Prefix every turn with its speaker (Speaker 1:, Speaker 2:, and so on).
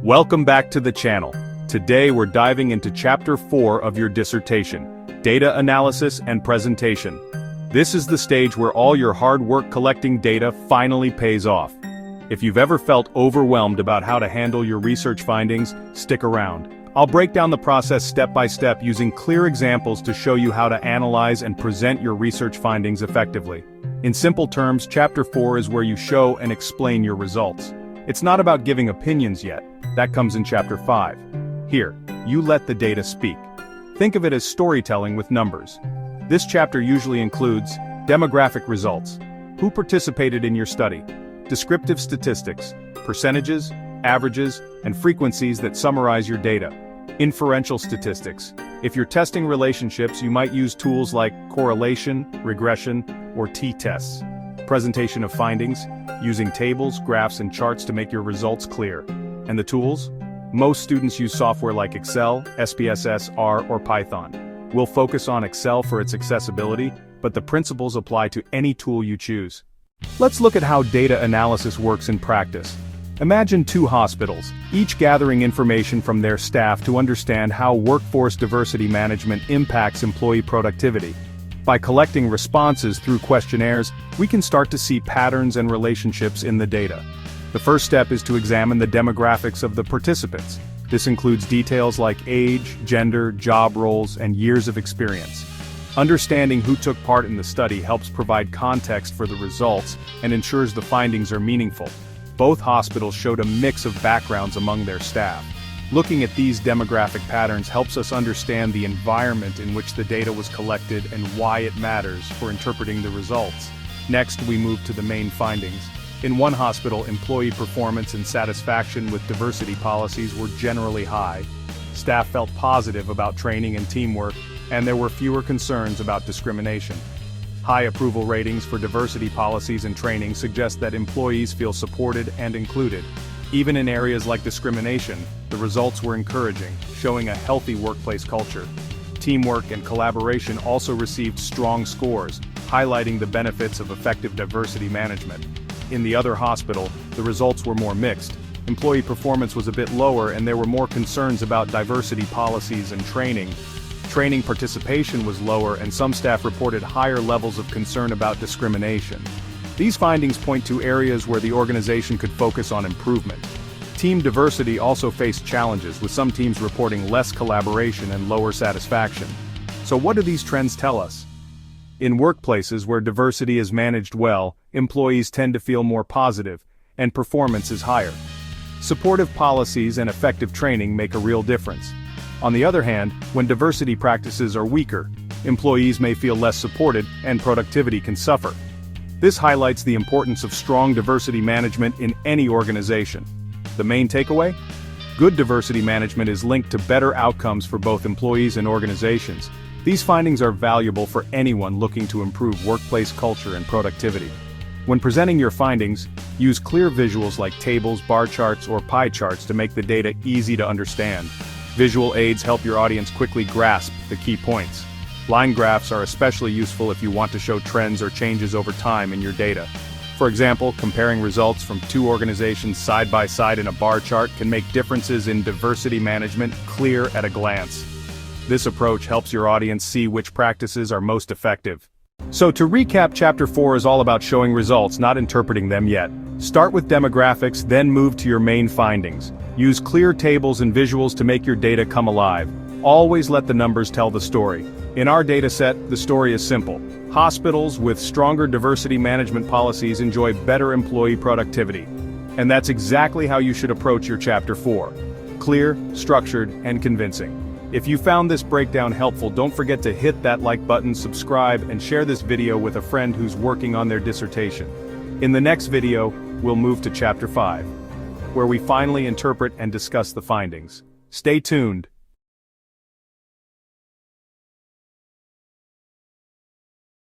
Speaker 1: Welcome back to the channel. Today we're diving into Chapter 4 of your dissertation, Data Analysis and Presentation. This is the stage where all your hard work collecting data finally pays off. If you've ever felt overwhelmed about how to handle your research findings, stick around. I'll break down the process step by step using clear examples to show you how to analyze and present your research findings effectively. In simple terms, Chapter 4 is where you show and explain your results. It's not about giving opinions yet. That comes in Chapter 5. Here, you let the data speak. Think of it as storytelling with numbers. This chapter usually includes demographic results, who participated in your study, descriptive statistics, percentages, averages, and frequencies that summarize your data, inferential statistics. If you're testing relationships, you might use tools like correlation, regression, or t-tests. Presentation of findings, using tables, graphs, and charts to make your results clear. And the tools? Most students use software like Excel, SPSS, R, or Python. We'll focus on Excel for its accessibility, but the principles apply to any tool you choose. Let's look at how data analysis works in practice. Imagine two hospitals, each gathering information from their staff to understand how workforce diversity management impacts employee productivity. By collecting responses through questionnaires, we can start to see patterns and relationships in the data. The first step is to examine the demographics of the participants. This includes details like age, gender, job roles, and years of experience. Understanding who took part in the study helps provide context for the results and ensures the findings are meaningful. Both hospitals showed a mix of backgrounds among their staff. Looking at these demographic patterns helps us understand the environment in which the data was collected and why it matters for interpreting the results. Next, we move to the main findings. In one hospital, employee performance and satisfaction with diversity policies were generally high. Staff felt positive about training and teamwork, and there were fewer concerns about discrimination. High approval ratings for diversity policies and training suggest that employees feel supported and included. Even in areas like discrimination, the results were encouraging, showing a healthy workplace culture. Teamwork and collaboration also received strong scores, highlighting the benefits of effective diversity management. In the other hospital, the results were more mixed. Employee performance was a bit lower and there were more concerns about diversity policies and training. Training participation was lower and some staff reported higher levels of concern about discrimination. These findings point to areas where the organization could focus on improvement. Team diversity also faced challenges, with some teams reporting less collaboration and lower satisfaction. So what do these trends tell us? In workplaces where diversity is managed well, employees tend to feel more positive, and performance is higher. Supportive policies and effective training make a real difference. On the other hand, when diversity practices are weaker, employees may feel less supported and productivity can suffer. This highlights the importance of strong diversity management in any organization. The main takeaway? Good diversity management is linked to better outcomes for both employees and organizations. These findings are valuable for anyone looking to improve workplace culture and productivity. When presenting your findings, use clear visuals like tables, bar charts, or pie charts to make the data easy to understand. Visual aids help your audience quickly grasp the key points. Line graphs are especially useful if you want to show trends or changes over time in your data. For example, comparing results from two organizations side by side in a bar chart can make differences in diversity management clear at a glance. This approach helps your audience see which practices are most effective. So to recap, Chapter 4 is all about showing results, not interpreting them yet. Start with demographics, then move to your main findings. Use clear tables and visuals to make your data come alive. Always let the numbers tell the story. In our dataset, the story is simple. Hospitals with stronger diversity management policies enjoy better employee productivity. And that's exactly how you should approach your Chapter 4. Clear, structured, and convincing. If you found this breakdown helpful, don't forget to hit that like button, subscribe, and share this video with a friend who's working on their dissertation. In the next video, we'll move to Chapter 5, where we finally interpret and discuss the findings. Stay tuned.